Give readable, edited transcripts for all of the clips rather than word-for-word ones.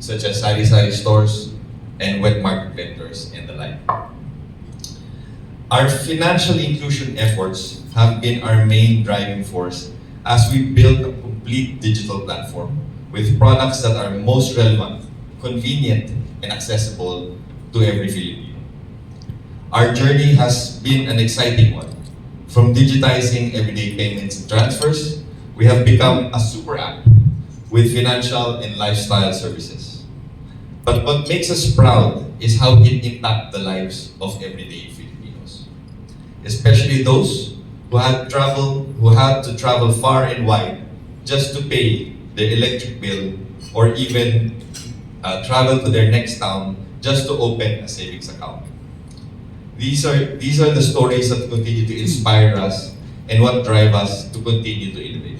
such as sari-sari stores and wet market vendors and the like. Our financial inclusion efforts have been our main driving force as we build a complete digital platform with products that are most relevant, convenient, and accessible to every Filipino. Our journey has been an exciting one. From digitizing everyday payments and transfers, we have become a super app with financial and lifestyle services. But what makes us proud is how it impacts the lives of everyday Filipinos, especially those who had to travel far and wide just to pay their electric bill or even travel to their next town just to open a savings account. These are the stories that continue to inspire us and what drive us to continue to innovate.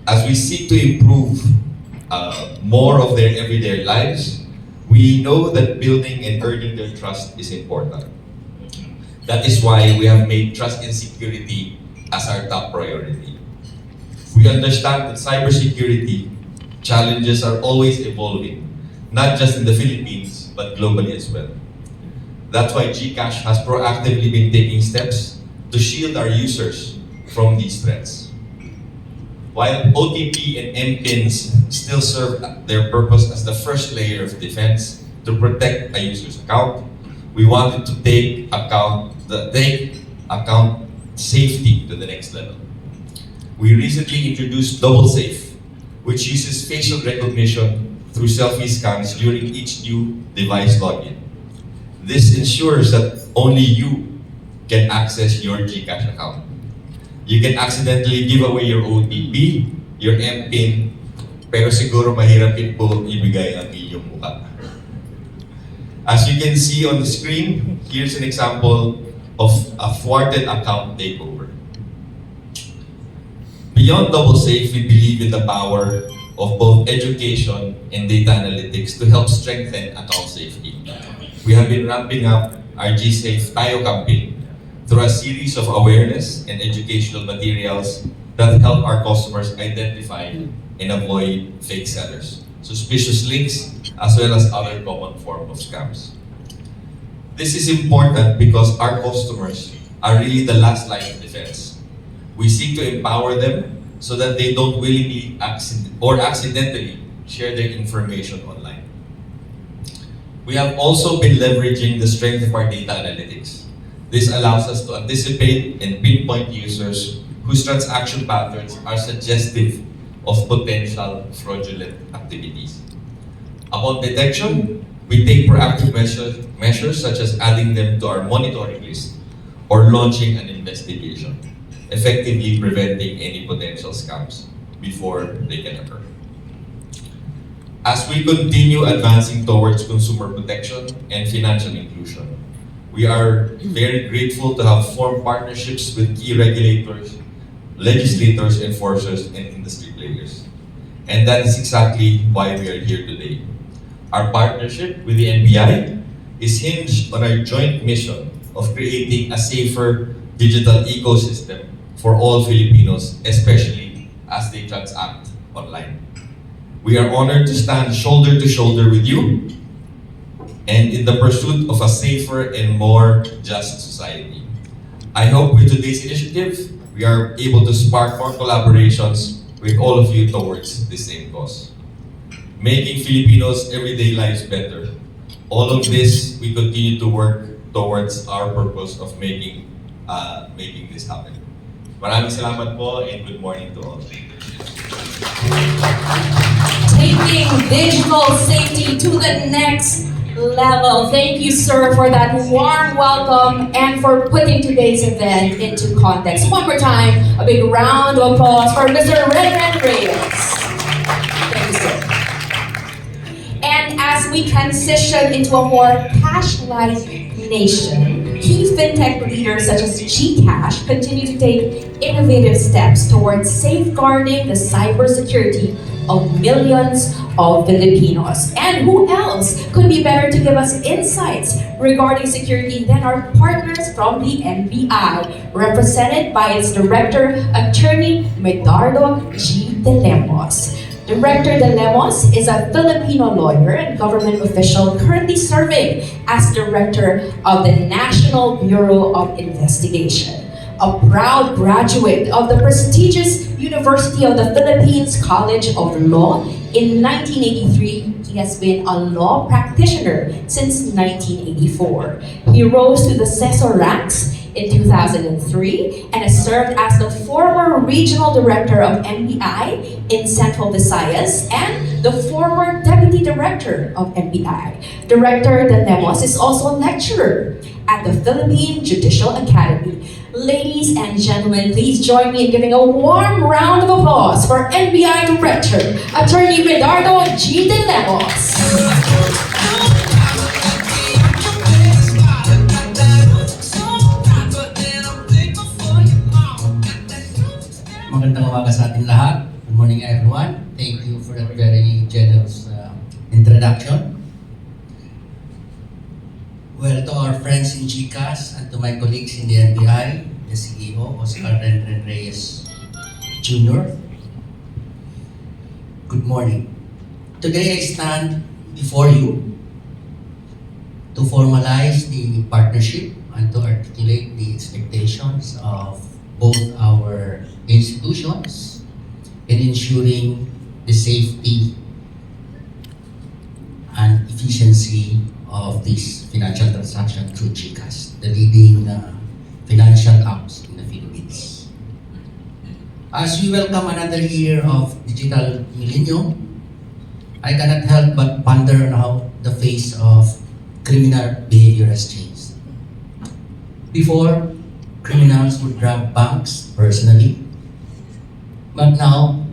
As we seek to improve more of their everyday lives, we know that building and earning their trust is important. That is why we have made trust and security as our top priority. We understand that cybersecurity challenges are always evolving, not just in the Philippines, but globally as well. That's why GCash has proactively been taking steps to shield our users from these threats. While OTP and MPINs still serve their purpose as the first layer of defense to protect a user's account, we wanted to take account safety to the next level. We recently introduced Double Safe, which uses facial recognition through selfie scans during each new device login. This ensures that only you can access your GCash account. You can accidentally give away your OTP, your MPIN, pero siguro mahirap din po ibigay ang inyong mukha. As you can see on the screen, here's an example of a thwarted account takeover. Beyond Double Safe, we believe in the power of both education and data analytics to help strengthen account safety. We have been ramping up our GSafe Tayo campaign through a series of awareness and educational materials that help our customers identify and avoid fake sellers, suspicious links, as well as other common forms of scams. This is important because our customers are really the last line of defense. We seek to empower them so that they don't willingly accidentally share their information online. We have also been leveraging the strength of our data analytics. This allows us to anticipate and pinpoint users whose transaction patterns are suggestive of potential fraudulent activities. Upon detection, we take proactive measures such as adding them to our monitoring list or launching an investigation, effectively preventing any potential scams before they can occur. As we continue advancing towards consumer protection and financial inclusion, we are very grateful to have formed partnerships with key regulators, legislators, enforcers, and industry players. And that is exactly why we are here today. Our partnership with the NBI is hinged on our joint mission of creating a safer digital ecosystem for all Filipinos, especially as they transact online. We are honored to stand shoulder to shoulder with you and in the pursuit of a safer and more just society. I hope with today's initiative, we are able to spark more collaborations with all of you towards the same cause. Making Filipinos' everyday lives better. All of this, we continue to work towards our purpose of making this happen. Maraming salamat po and good morning to all. Taking digital safety to the next level. Thank you, sir, for that warm welcome and for putting today's event into context. One more time, a big round of applause for Mr. Redman Reyes. Thank you, sir. And as we transition into a more cash-like nation, key fintech leaders such as GCash continue to take innovative steps towards safeguarding the cybersecurity of millions of Filipinos. And who else could be better to give us insights regarding security than our partners from the NBI, represented by its Director, Attorney Medardo G. De Lemos. Director De Lemos is a Filipino lawyer and government official currently serving as Director of the National Bureau of Investigation. A proud graduate of the prestigious University of the Philippines College of Law in 1983, he has been a law practitioner since 1984. He rose to the Cesar ranks in 2003 and has served as the former regional director of NBI in Central Visayas and the former deputy director of NBI. Director De Lemos is also a lecturer at the Philippine Judicial Academy. Ladies and gentlemen, please join me in giving a warm round of applause for NBI Director, Attorney Medardo G. De Lemos. Magandang umaga sa ating lahat. Good morning everyone. Thank you for that very generous introduction. Well, to our friends in GCash and to my colleagues in the NBI, the CEO, Oscar Renren Reyes Jr., good morning. Today I stand before you to formalize the partnership and to articulate the expectations of both our institutions in ensuring the safety and efficiency of this financial transaction through GCash, the leading financial apps in the Philippines. As we welcome another year of digital millennium, I cannot help but ponder on how the face of criminal behavior has changed. Before, criminals would rob banks personally, but now,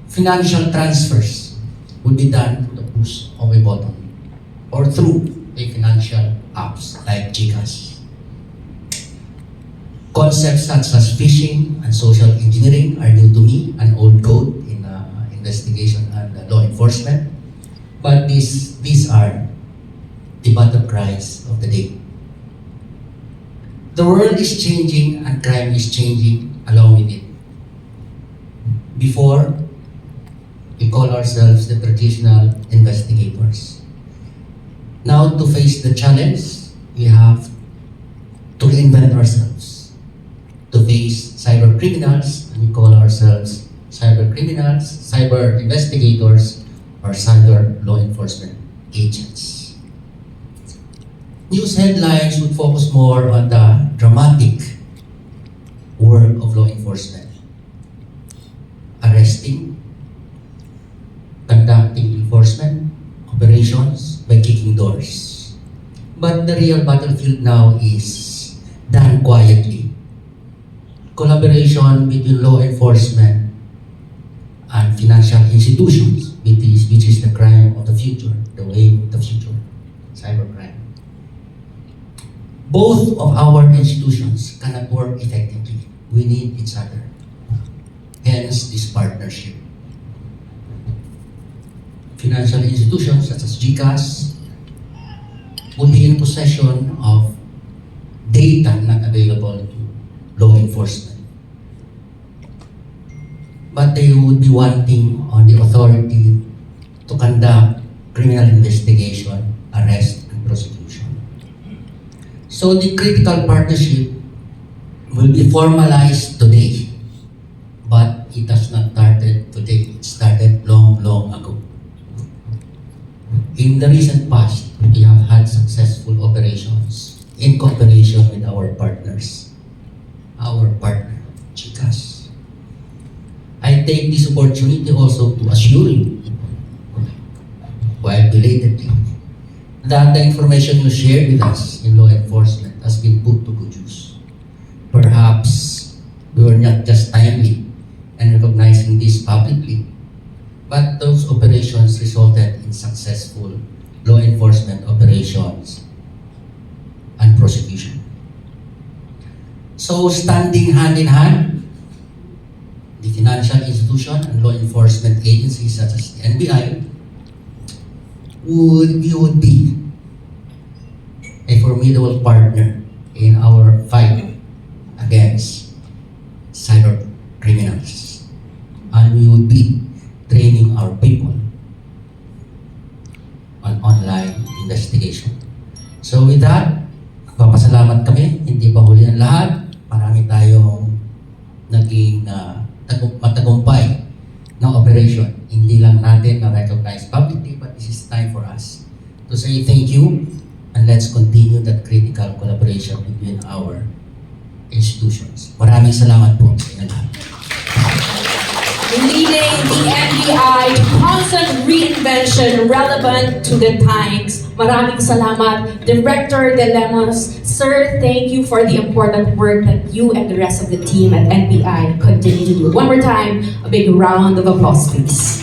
financial transfers would be done through the push of a button or through a financial apps like GCash. Concepts such as phishing and social engineering are new to me, an old code in investigation and law enforcement, but these are the battle cries of the day. The world is changing and crime is changing along with it. Before, we call ourselves the traditional investigators. Now, to face the challenge, we have to reinvent ourselves. To face cyber criminals, and we call ourselves cyber criminals, cyber investigators, or cyber law enforcement agents. News headlines would focus more on the dramatic work of law enforcement. Arresting, conducting enforcement operations by kicking doors. But the real battlefield now is done quietly. Collaboration between law enforcement and financial institutions, which is the crime of the future, the wave of the future, cybercrime. Both of our institutions cannot work effectively. We need each other. Hence this partnership. Financial institutions such as GCash will be in possession of data not available to law enforcement. But they would be wanting on the authority to conduct criminal investigation, arrest, and prosecution. So the critical partnership will be formalized today, but it has not started today. It started long ago. In the recent past, we have had successful operations in cooperation with our partners, our partner, GCash. I take this opportunity also to assure you, while belatedly, that the information you shared with us in law enforcement has been put to good use. Perhaps we were not just timely in recognizing this publicly, but those operations resulted in successful law enforcement operations and prosecution. So standing hand in hand, the financial institution and law enforcement agencies such as the NBI would be a formidable partner in our fight against cyber criminals. And we we would be training our people on online investigation. So with that, papasalamat kami. Hindi pa huli ang lahat. Marami tayong naging matagumpay ng operation. Hindi lang natin na-recognize publicly, but this is time for us to say thank you and let's continue that critical collaboration between our institutions. Maraming salamat po sa inyo lahat. Leading the NBI to constant reinvention relevant to the times. Maraming salamat, Director De Lemos. Sir, thank you for the important work that you and the rest of the team at NBI continue to do. One more time, a big round of applause, please.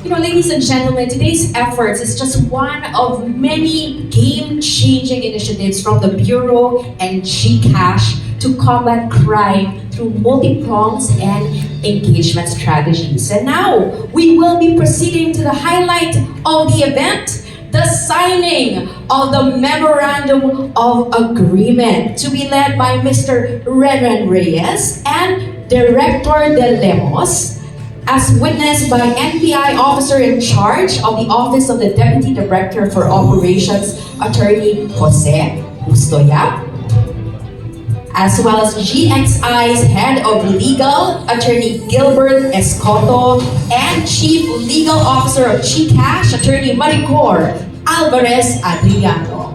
You know, ladies and gentlemen, today's efforts is just one of many game-changing initiatives from the Bureau and GCash to combat crime through multi-prongs and engagement strategies. And now, we will be proceeding to the highlight of the event, the signing of the Memorandum of Agreement, to be led by Mr. Renren Reyes and Director De Lemos, as witnessed by NBI Officer in Charge of the Office of the Deputy Director for Operations, Attorney Jose Bustoya, as well as GXI's Head of Legal, Attorney Gilbert Escoto, and Chief Legal Officer of GCash, Attorney Maricor Alvarez Adriano.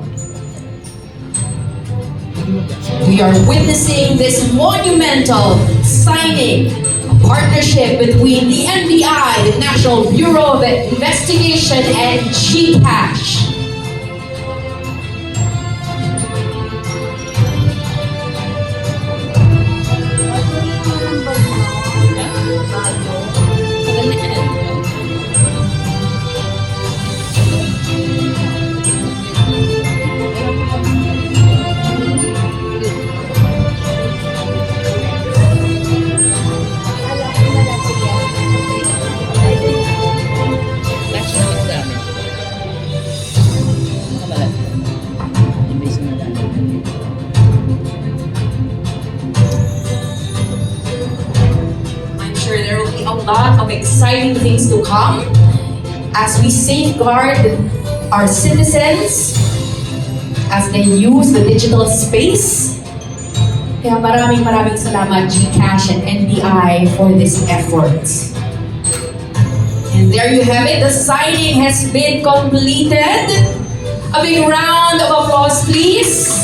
We are witnessing this monumental signing, a partnership between the NBI, the National Bureau of Investigation, and GCash. A lot of exciting things to come as we safeguard our citizens as they use the digital space. Kaya maraming salamat GCash and NBI for this effort. And there you have it, the signing has been completed. A big round of applause, please.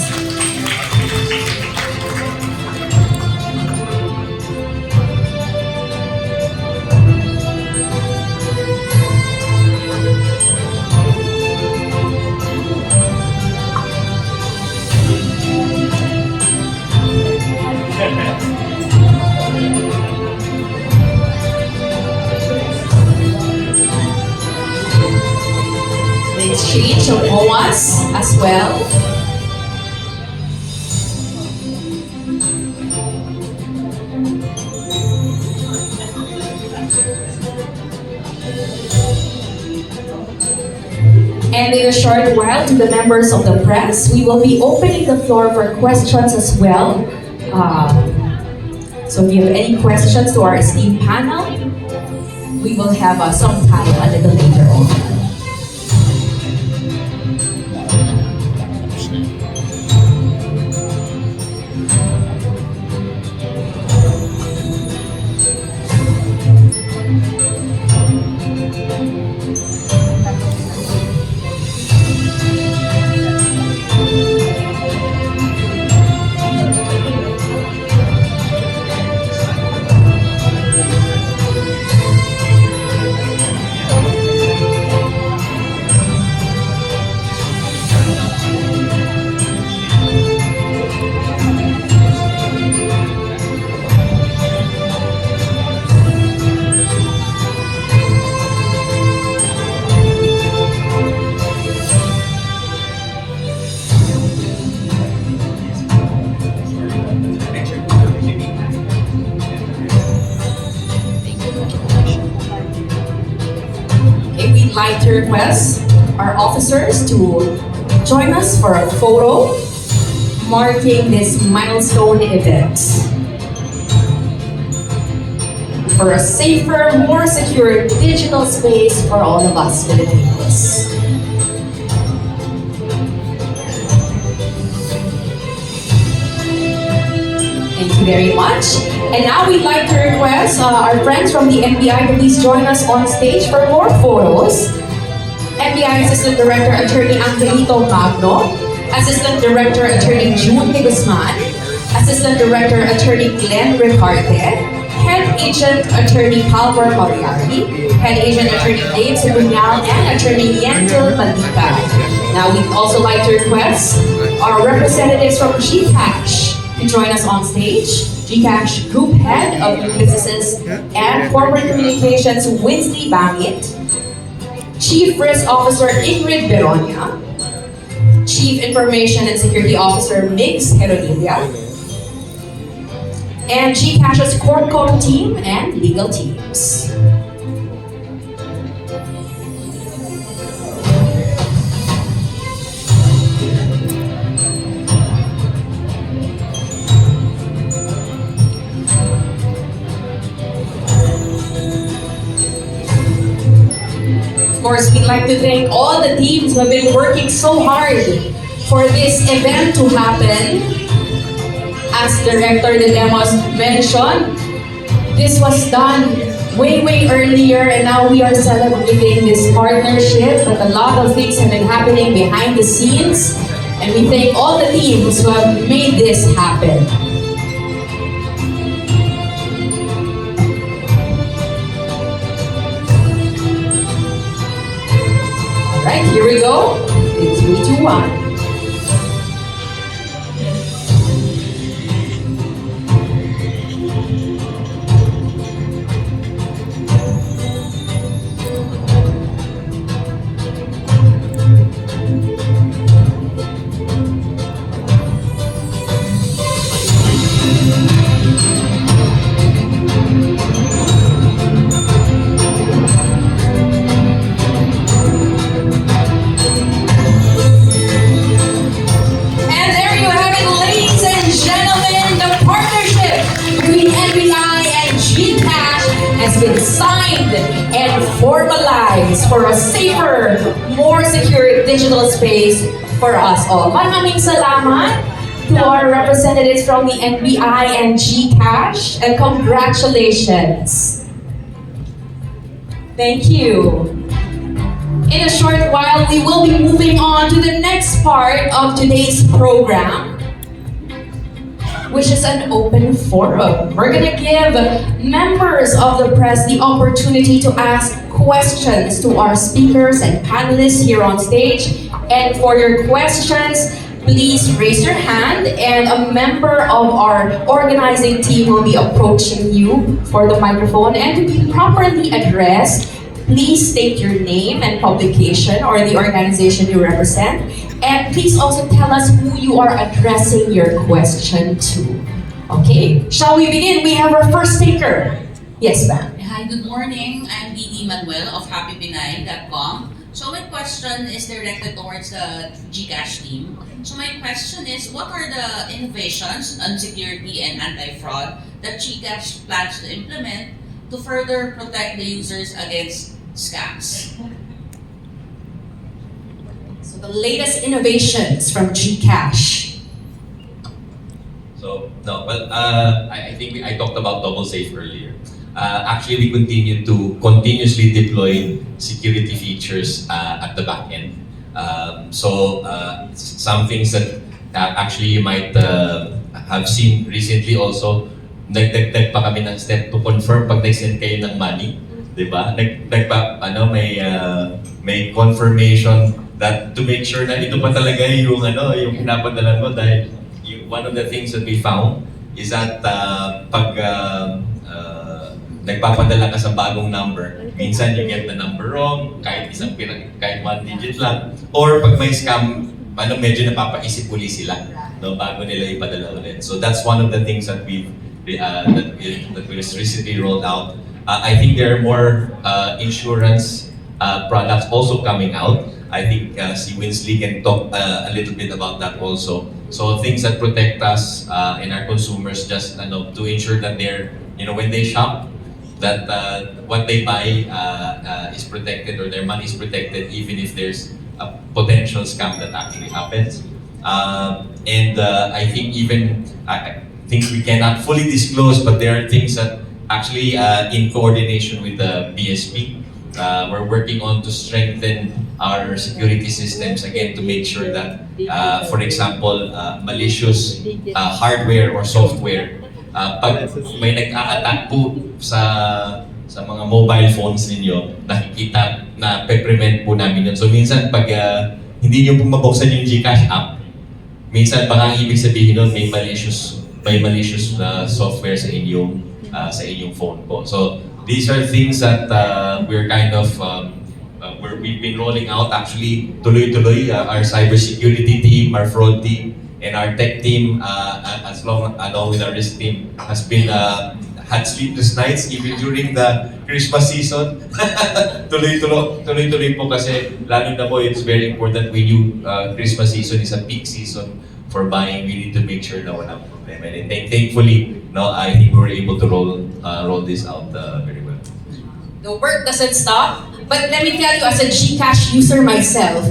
The exchange of OAS as well. And in a short while, to the members of the press, we will be opening the floor for questions as well. So if you have any questions to our esteemed panel, we will have some time a little later on. We'd like to request our officers to join us for a photo marking this milestone event. for a safer, more secure digital space for all of us Filipinos. Thank you very much. And now we'd like to request our friends from the NBI to please join us on stage for more photos. NBI Assistant Director Attorney Angelito Magno, Assistant Director Attorney June de Guzman, Assistant Director Attorney Glenn Ricarte, Head Agent Attorney Palmer Moriarty, Head Agent Attorney Dave Sebunyal, and Attorney Yentil Malika. Now we'd also like to request our representatives from GCash to join us on stage. GCash Group Head of New Businesses and Corporate Communications Winsley Bangit, Chief Risk Officer Ingrid Beronia, Chief Information and Security Officer Migs Herodilia, and GCash's Corpcom team and legal teams. Of course, we'd like to thank all the teams who have been working so hard for this event to happen. As Director De Lemos mentioned, this was done way earlier, and now we are celebrating this partnership, but a lot of things have been happening behind the scenes, and we thank all the teams who have made this happen. Alright, here we go. In 3, 2, 1. Has been signed and formalized for a safer, more secure digital space for us all. Maraming salamat to our representatives from the NBI and GCash, and congratulations. Thank you. In a short while, we will be moving on to the next part of today's program, which is an open forum. We're gonna give members of the press the opportunity to ask questions to our speakers and panelists here on stage. And for your questions, please raise your hand, and a member of our organizing team will be approaching you for the microphone. And to be properly addressed, please state your name and publication or the organization you represent. And please also tell us who you are addressing your question to. Okay, shall we begin? We have our first speaker. Yes, ma'am. Hi, good morning. I'm Didi Manuel of happypinay.com. So my question is directed towards the GCash team. So my question is, what are the innovations on security and anti-fraud that GCash plans to implement to further protect the users against scams? So the latest innovations from GCash. So, no, well, I think I talked about double safe earlier. Actually, we continue to continuously deploy security features at the back end. Some things that actually you might have seen recently also, nagdagdag pa kami ng step to confirm pag nag-send kayo ng money. Diba? May confirmation that to make sure na ito pa talaga yung pinapadala mo, dahil one of the things that we found is that pag nagpapadala ka sa bagong number, minsan you get the number wrong, kahit one digit lang, or pag may scam, medyo napapaisip uli sila, no, bago nila ipadala ulit. So that's one of the things that we recently rolled out. I think there are more insurance products also coming out. I think si Winsley can talk a little bit about that also. So things that protect us and our consumers, just to ensure that they're, when they shop, what they buy is protected, or their money is protected, even if there's a potential scam that actually happens. I think I think we cannot fully disclose, but there are things that actually in coordination with the BSP, we're working on to strengthen our security systems again to make sure that, for example, malicious hardware or software, pag may nag-a-attack po sa mga mobile phones ninyo, nakikita na pe-prevent po namin yun. So minsan pag hindi nyo po mabuksan yung GCash app, minsan baka ang ibig sabihin nun may malicious software sa inyong phone po. So these are things that we're kind of we've been rolling out actually tuloy-tuloy. Our cybersecurity team, our fraud team, and our tech team, along with our risk team, has been had sleepless nights even during the Christmas season. Tuloy-tuloy po kasi lalo na po it's very important when Christmas season is a peak season for buying. We need to make sure na walang problema. And thankfully, no, I think we were able to roll this out very well. The work doesn't stop, but let me tell you, as a GCash user myself,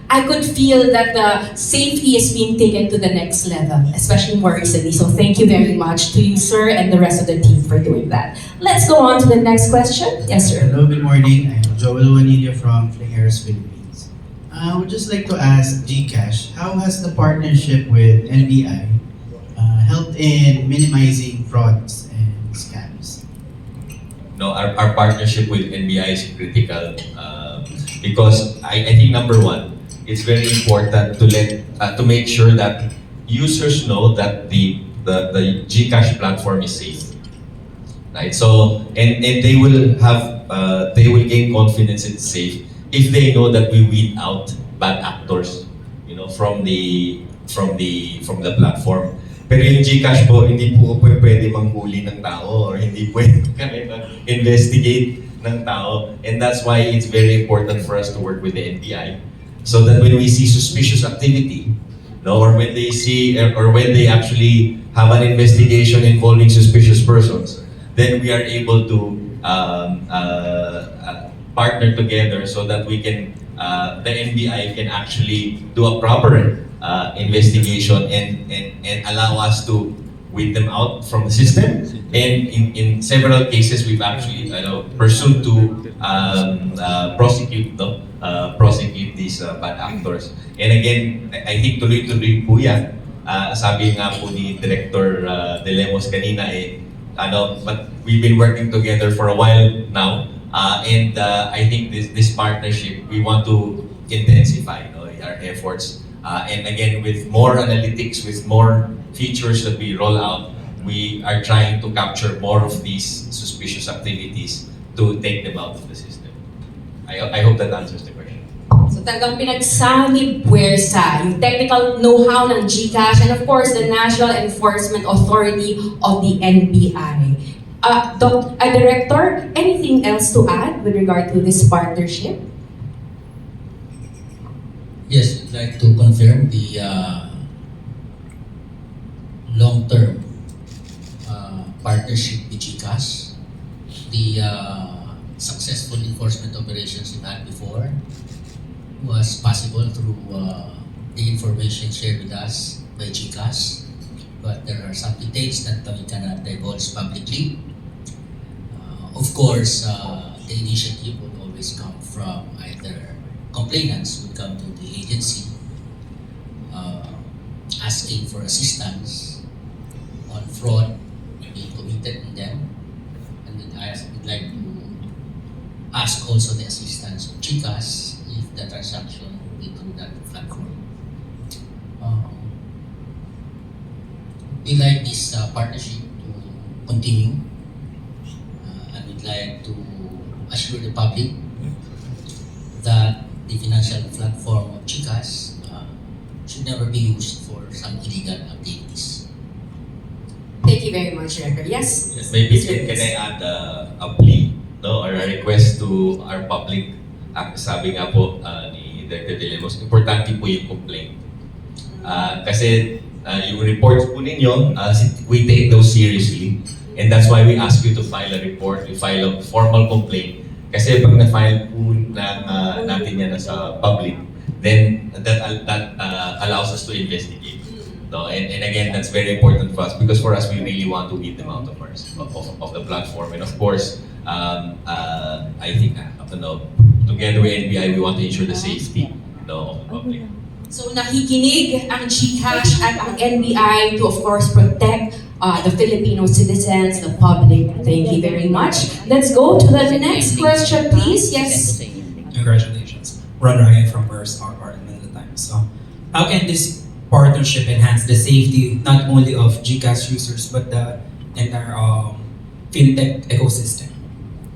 I could feel that the safety is being taken to the next level, especially more recently. So thank you very much to you, sir, and the rest of the team for doing that. Let's go on to the next question. Yes, sir. Hello, good morning. I'm Joel Juanillo from Flingeros, Philippines. I would just like to ask GCash, how has the partnership with NBI helped in minimizing frauds and scams? No, our partnership with NBI is critical because I think number one, it's very important to make sure that users know that the GCash platform is safe, right? So and they will gain confidence it's safe if they know that we weed out bad actors, from the platform. Pero yung GCash po, hindi po pwede manghuli ng tao or hindi pwede investigate ng tao. And that's why it's very important for us to work with the NBI so that when we see suspicious activity, or when they see or when they actually have an investigation involving suspicious persons, then we are able to partner together so that we can the NBI can actually do a proper investigation and allow us to weed them out from the system. And in several cases, we've actually pursued to prosecute these bad actors. And again, I think tuloy-tuloy po yan. Sabi nga po ni Director De Lemos kanina, but we've been working together for a while now. And I think this partnership, we want to intensify our efforts. And again, with more analytics, with more features that we roll out, we are trying to capture more of these suspicious activities to take them out of the system. I hope that answers the question. So talagang pinagsamit puwersa yung technical know-how ng GCash and of course the National Enforcement Authority of the NBI. Director, anything else to add with regard to this partnership? Yes, I'd like to confirm the long-term partnership with GCash. The successful enforcement operations we've had before was possible through the information shared with us by GCash, but there are some details that we cannot divulge publicly. Of course, the initiative would always come from either complainants would come to the agency asking for assistance on fraud being committed in them, and we'd like to ask also the assistance of GCash if the transaction will be through that platform. We like this partnership to continue, and we'd like to assure the public that the financial platform of GCash should never be used for some illegal activities. Thank you very much, Director. Yes? Yes, maybe can I add a plea, or a request to our public? Sabi nga po ni Director De Lemos, importante po yung complaint. Kasi yung reports po ninyo, we take those seriously. And that's why we ask you to file a report, we file a formal complaint. Kasi pag na-file po natin yan sa public, then that allows us to investigate. No, and again, that's very important for us because for us, we really want to get them out of of the platform. And of course, I think, together with NBI, we want to ensure the safety of the public. So nakikinig ang GCash at ang NBI to of course protect the Filipino citizens, the public. Thank you very much. Let's go to the next question, please. Yes. Congratulations. Ron Ryan from First Star Part of the Times. So, how can this partnership enhance the safety not only of GCash users but the entire fintech ecosystem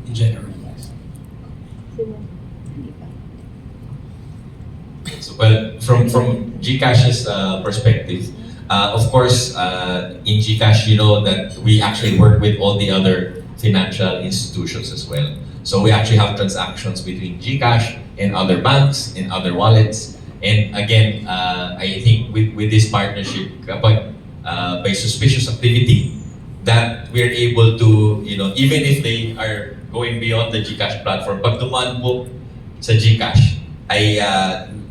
in general? So, well, from GCash's perspective, of course, in GCash, you know that we actually work with all the other financial institutions as well. So we actually have transactions between GCash and other banks and other wallets. And again, I think with this partnership, kapag by suspicious activity, that we're able to, even if they are going beyond the GCash platform, pag dumaan po sa GCash, ay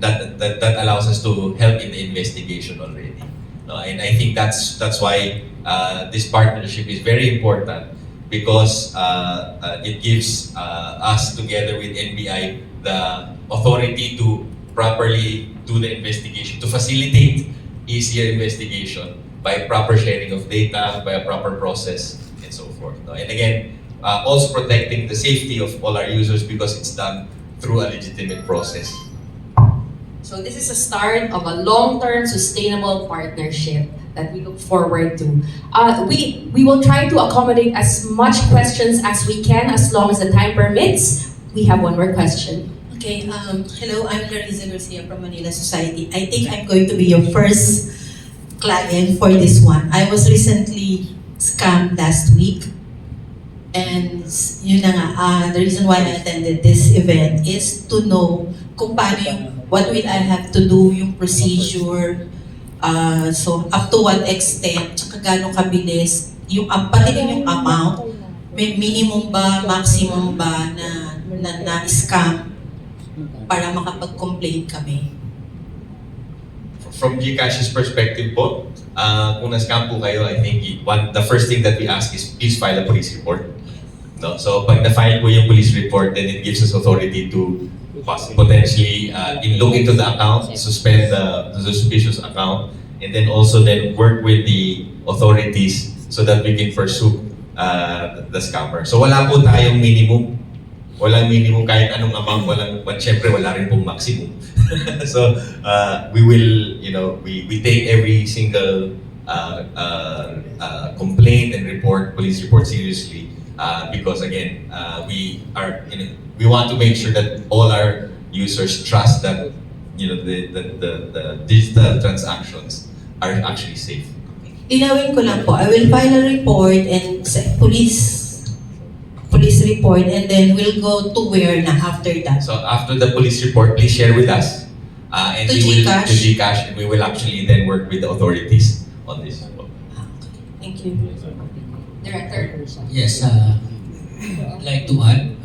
that allows us to help in the investigation already. And I think that's why this partnership is very important because it gives us together with NBI the authority to properly do the investigation, to facilitate easier investigation by proper sharing of data, by a proper process, and so forth. And again, also protecting the safety of all our users because it's done through a legitimate process. So this is a start of a long-term sustainable partnership that we look forward to. We will try to accommodate as much questions as we can as long as the time permits. We have one more question. Okay, hello, I'm Larissa Garcia from Manila Society. I think I'm going to be your first client for this one. I was recently scammed last week. And yun na nga, the reason why I attended this event is to know kung paano what will I have to do, yung procedure, so up to what extent, tsaka gano'ng kabilis, pati din yung amount, may minimum ba, maximum ba na scam para makapag-complain kami. From GCash's perspective po, kung na-scam po kayo, I think the first thing that we ask is please file a police report. No? So pag na-file po yung police report, then it gives us authority to potentially look into the account, suspend the suspicious account, and then also then work with the authorities so that we can pursue the scammer. So wala po tayong minimum. Walang minimum kahit anong amount, syempre wala rin pong maximum. So we will, we take every single complaint and police report seriously because again, we want to make sure that all our users trust that the digital transactions are actually safe. Linawin ko lang po, I will file a report and police report and then we'll go to where na after that? So after the police report, please share with us. And To we will GCash? to GCash, and we will actually then work with the authorities on this. Thank you. Director. Yes, I'd like to add,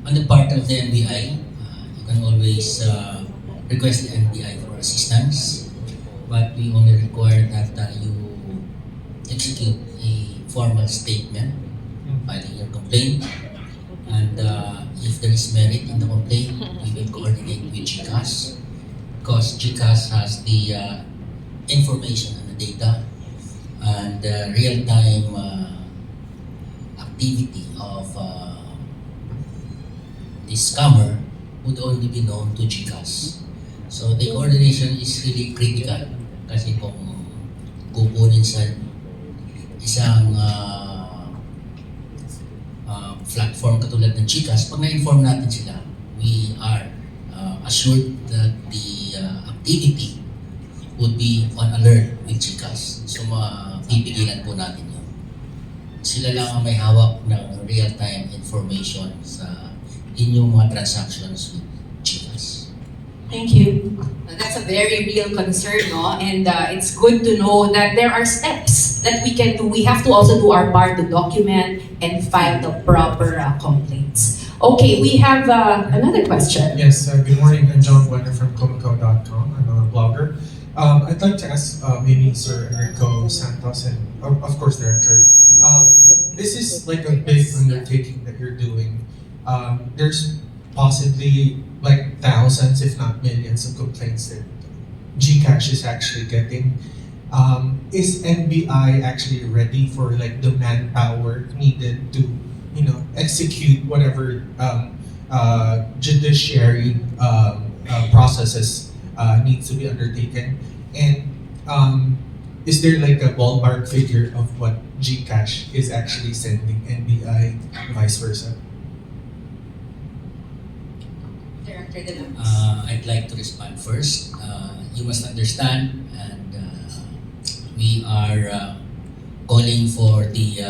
on the part of the NBI, you can always request the NBI for assistance, but we only require that you execute a formal statement filing your complaint, and if there is merit in the complaint, we will coordinate with GCash because GCash has the information and the data and real-time activity of the scammer would only be known to GCash. So the coordination is really critical kasi kung kukunin sa isang platform katulad ng GCash, pag na-inform natin sila, we are assured that the activity would be on alert with GCash. So mapipigilan po natin yun. Sila lang ang may hawak ng real-time information sa inyong mga transactions with GCash. Thank you. That's a very real concern, no? And it's good to know that there are steps that we can do. We have to also do our part to document and file the proper complaints. Okay, we have another question. Yes, good morning. I'm John Wenner from Comico.com. I'm a blogger. I'd like to ask maybe Sir Enrico Santos and of course Director. This is like a big undertaking that you're doing. There's possibly like thousands, if not millions, of complaints that GCash is actually getting. Is NBI actually ready for like the manpower needed to, execute whatever judiciary processes needs to be undertaken? And is there like a ballpark figure of what GCash is actually sending NBI, vice versa? Director De Luz. I'd like to respond first. You must understand, and we are calling for the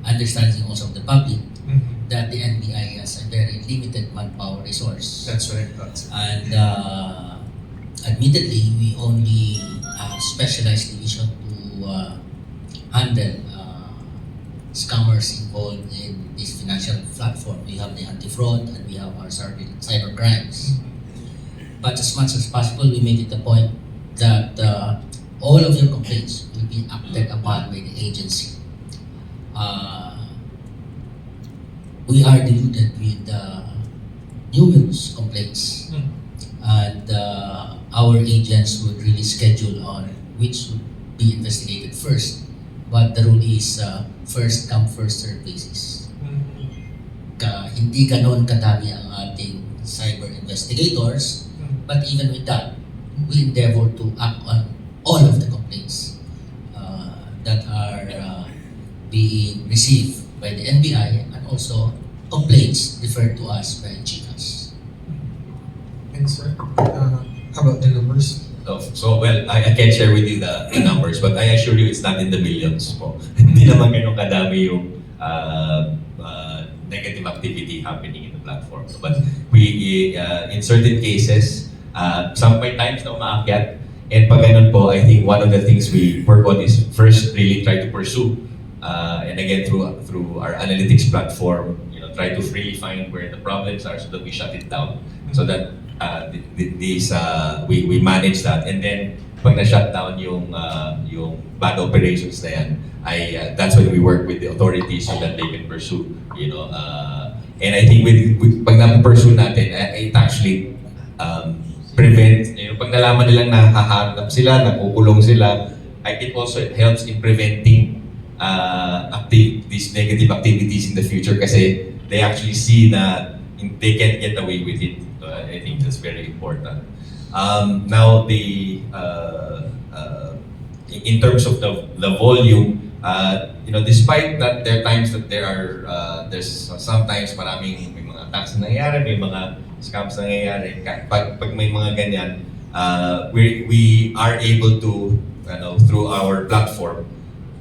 understanding also of the public that the NBI has a very limited manpower resource. That's what I thought. Sir. And admittedly, we only have specialized division to handle scammers involved in this financial platform. We have the anti-fraud and we have our cyber crimes. But as much as possible, we make it a point that all of your complaints will be acted upon by the agency. We are deluded with numerous complaints, and our agents would really schedule on which would be investigated first. But the rule is first come, first served basis. Hindi ganon kadami ang ating cyber investigators, but even with that, we endeavor to act on all of the complaints that are being received by the NBI, and also complaints referred to us by GCash. And sir, how about the numbers? So well, I can't share with you the numbers, but I assure you it's not in the millions po. Hindi naman ganun kadami yung negative activity happening in the platform. But we, in certain cases, some may times na umaakyat, and pag ganun po, I think one of the things we work on is first really try to pursue, and again through our analytics platform, try to really find where the problems are so that we shut it down, so that we manage that, and then pag na-shut down yung bad operations na yan, that's when we work with the authorities so that they can pursue, and I think with pag na-pursue natin, it actually prevent, pag nalaman nilang nahaharap sila, nakukulong sila, it also helps in preventing these negative activities in the future, kasi they actually see that they can't get away with it. I think that's very important. Now, in terms of the volume, despite that there are times that there's sometimes may mga attacks na nangyayari, may mga scams na nangyayari. Pag may mga ganyan, we are able to, through our platform,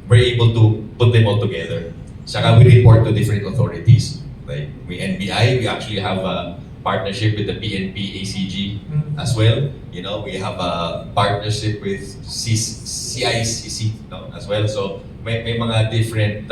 we're able to put them all together. Saka we report to different authorities. Like we NBI, we actually have a partnership with the PNP ACG as well. We have a partnership with CICC as well. So may mga different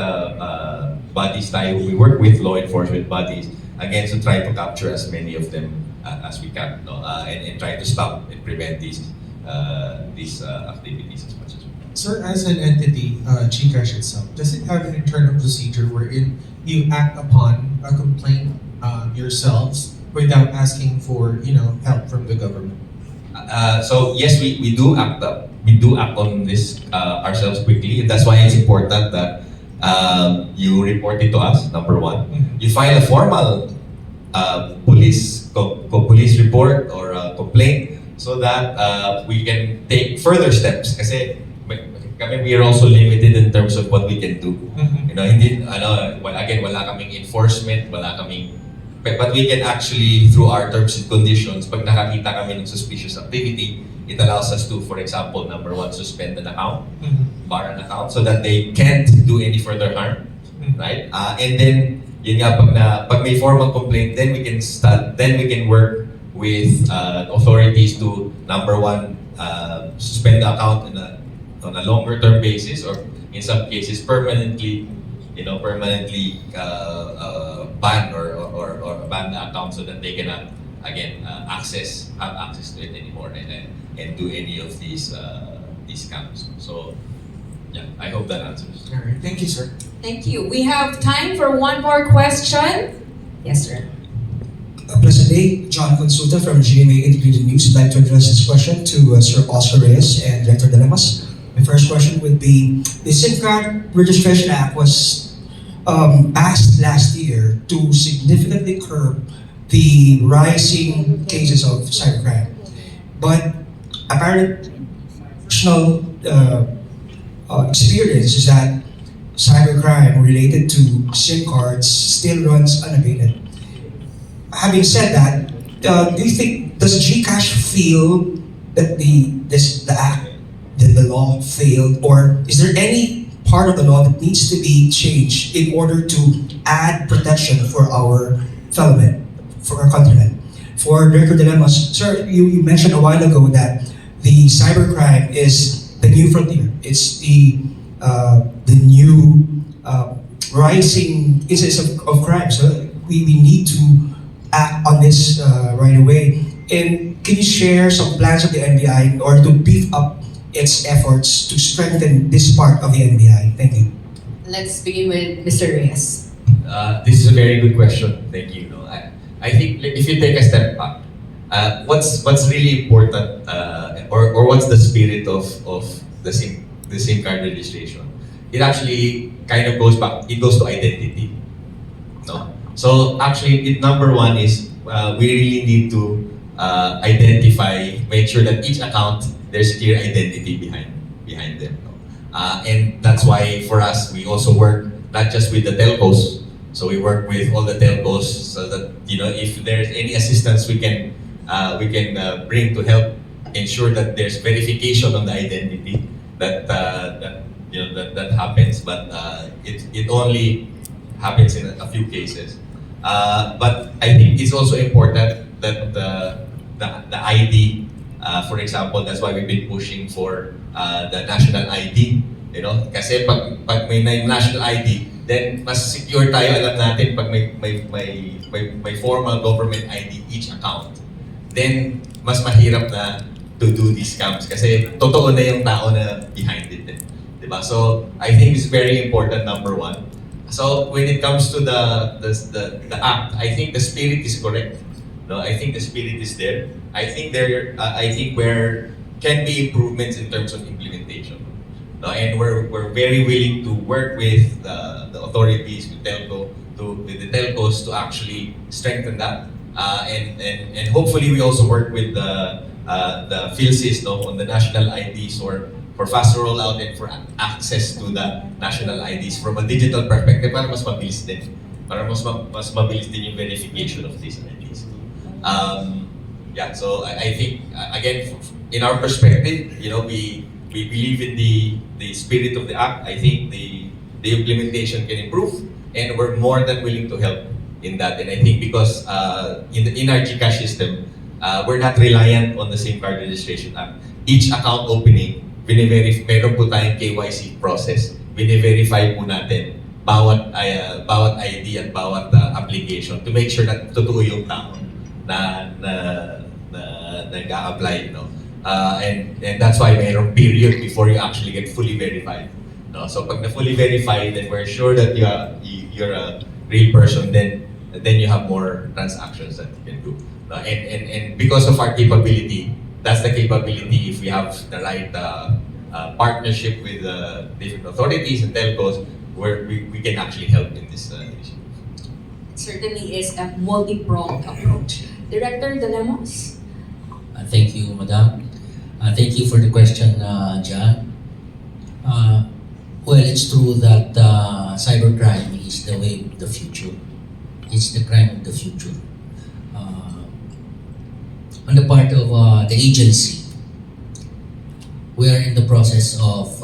bodies tayo we work with, law enforcement bodies, again to try to capture as many of them as we can, and try to stop and prevent these activities as much as we can. Sir, as an entity, GCash itself, does it have an internal procedure wherein you act upon a complaint yourselves without asking for help from the government? So yes, we do act up. We do act on this ourselves quickly, and that's why it's important that you report it to us. Number one, you file a formal police report or a complaint, so that we can take further steps. Kasi we are also limited in terms of what we can do. Again, wala kaming enforcement, but we can actually, through our terms and conditions, pag nakakita kami ng suspicious activity, it allows us to, for example, number one, suspend an account, bar an account, so that they can't do any further harm, right? And then, yun nga, pag may formal complaint, then we can work with authorities to, number one, suspend the account on a longer term basis, or in some cases permanently, permanently ban or ban the account so that they cannot again have access to it anymore and do any of these scams. So yeah, I hope that answers. All right, thank you, sir. Thank you. We have time for one more question. Yes, sir. A pleasant day. John Consulta from GMA Integrated News. I'd like to address this question to Sir Oscar Reyes and Director Dilemas. My first question would be, the SIM card Registration Act was passed last year to significantly curb the rising cases of cybercrime. But apparent personal experience is that cybercrime related to SIM cards still runs unabated. Having said that, do you think, does GCash feel that the act, the law failed, or is there any part of the law that needs to be changed in order to add protection for our fellow men, for our countrymen? For Director Dilemas, sir, you mentioned a while ago that the cybercrime is the new frontier. It's the new rising incidence of crime. So we need to act on this right away. And can you share some plans of the NBI in order to beef up its efforts to strengthen this part of the NBI? Thank you. Let's begin with Mr. Reyes. This is a very good question. Thank you. I think if you take a step back, what's really important, or what's the spirit of the SIM card registration? It actually kind of goes back. It goes to identity. No. So actually, number one is we really need to identify, make sure that each account there's clear identity behind them. No? And that's why for us we also work not just with the telcos. So we work with all the telcos so that if there's any assistance we can bring to help ensure that there's verification on the identity that happens. But it only happens in a few cases. But I think it's also important that the ID, for example, that's why we've been pushing for the national ID. Kasi pag may national ID, then mas secure tayo. Alam natin pag may formal government ID each account, then mas mahirap na to do these scams kasi totoo na yung tao na behind it. Diba? So I think it's very important, number one. So when it comes to the act, I think the spirit is correct. No, I think the spirit is there. I think where can be improvements in terms of implementation. No, and we're very willing to work with the authorities, with the telcos to actually strengthen that. And hopefully we also work with the PhilSys on the national IDs for faster rollout and for access to the national IDs from a digital perspective para mas mabilis din. Para mas mabilis din yung verification of these IDs. So I think, again, in our perspective, we believe in the spirit of the act. I think the implementation can improve, and we're more than willing to help in that. And I think because in our GCash system, we're not reliant on the SIM card registration act. Each account opening, meron po tayong KYC process. Bine-verify po natin bawat ID at bawat application to make sure that totoo yung tao na nag-a-apply. And that's why mayroong period before you actually get fully verified. No? So pag na-fully verified, then we're sure that you're a real person, then you have more transactions that you can do. No? And because of our capability, that's the capability if we have the right partnership with different authorities and telcos where we can actually help in this issue. Certainly is a multi-pronged approach. Director Dilemas? Thank you, Madam. Thank you for the question, John. Well, it's true that cybercrime is the way of the future. It's the crime of the future. On the part of the agency, we are in the process of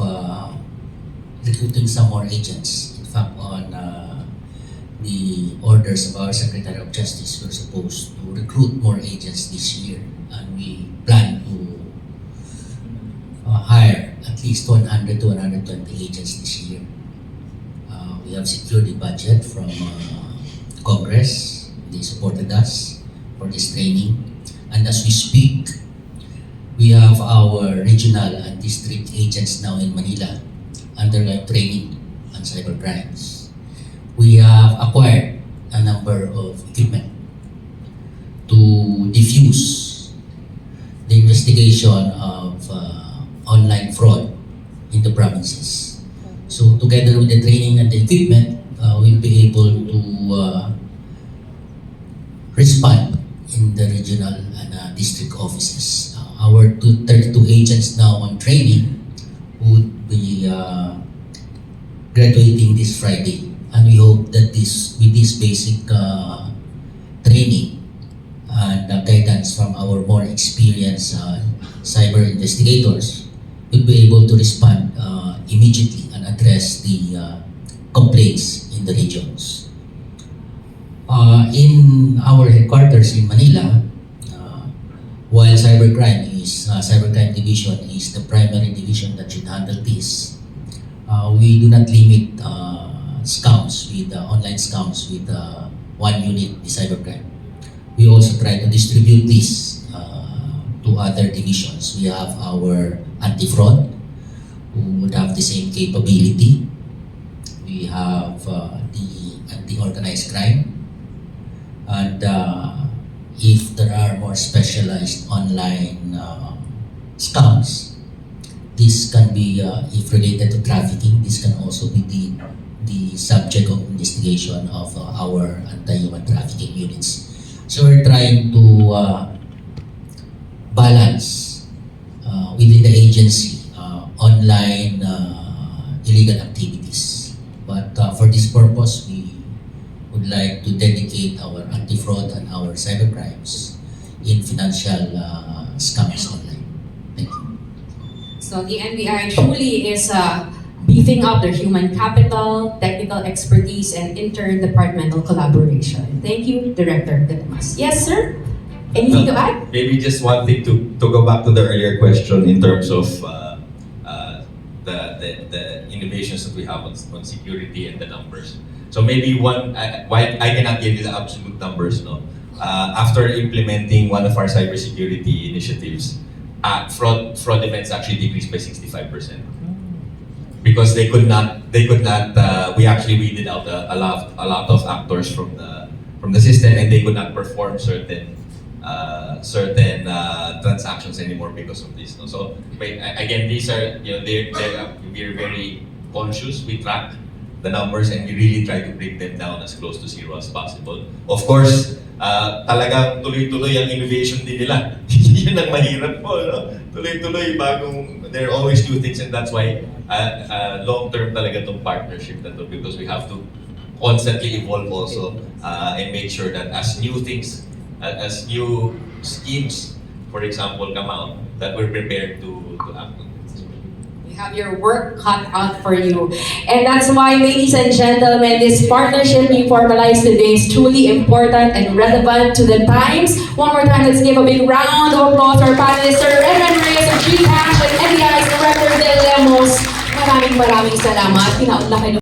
recruiting some more agents. In fact, on the orders of our Secretary of Justice, we're supposed to recruit more agents this year, and we plan to hire at least 100 to 120 agents this year. We have secured the budget from Congress. They supported us for this training. And as we speak, we have our regional and district agents now in Manila undergoing training on cyber crimes. We have acquired a number of equipment to diffuse the investigation of online fraud in the provinces. So together with the training and the equipment, we'll be able to respond in the regional and district offices. Our 32 agents now on training would be graduating this Friday, and we hope that with this basic training and guidance from our more experienced cyber investigators, we'll be able to respond immediately and address the complaints in the regions. In our headquarters in Manila, while cybercrime division is the primary division that should handle this, we do not limit scams with online scams with one unit, the cybercrime. We also try to distribute this to other divisions. We have our anti-fraud, who would have the same capability. We have the anti-organized crime. And if there are more specialized online scams, this can be, if related to trafficking, this can also be the subject of investigation of our anti-human trafficking units. So we're trying to balance within the agency online illegal activities. But for this purpose, we would like to dedicate our anti-fraud and our cybercrimes in financial scams online. Thank you. So the NBI truly is beefing up their human capital, technical expertise, and interdepartmental collaboration. Thank you, Director Gatamas. Yes, sir? Anything to add? Maybe just one thing to go back to the earlier question in terms of the innovations that we have on security and the numbers. So maybe why I cannot give you the absolute numbers, no. After implementing one of our cybersecurity initiatives, fraud events actually decreased by 65%. Because they could not. We actually weeded out a lot of actors from the system, and they could not perform certain transactions anymore because of this. No? So again, these are we're very conscious. We track the numbers and we really try to bring them down as close to zero as possible. Of course, talagang tuloy-tuloy ang innovation din nila. Yun ang mahirap po, no? Tuloy-tuloy there are always new things, and that's why long-term talaga itong partnership na to, because we have to constantly evolve also and make sure that as new things, as new schemes, for example, come out, that we're prepared to act on. You have your work cut out for you. And that's why, ladies and gentlemen, this partnership being formalized today is truly important and relevant to the times. One more time, let's give a big round of applause to our panelists, Sir Edmund Reyes of GCash and NBI's Director De Lemos. Maraming salamat. Pinaunlaki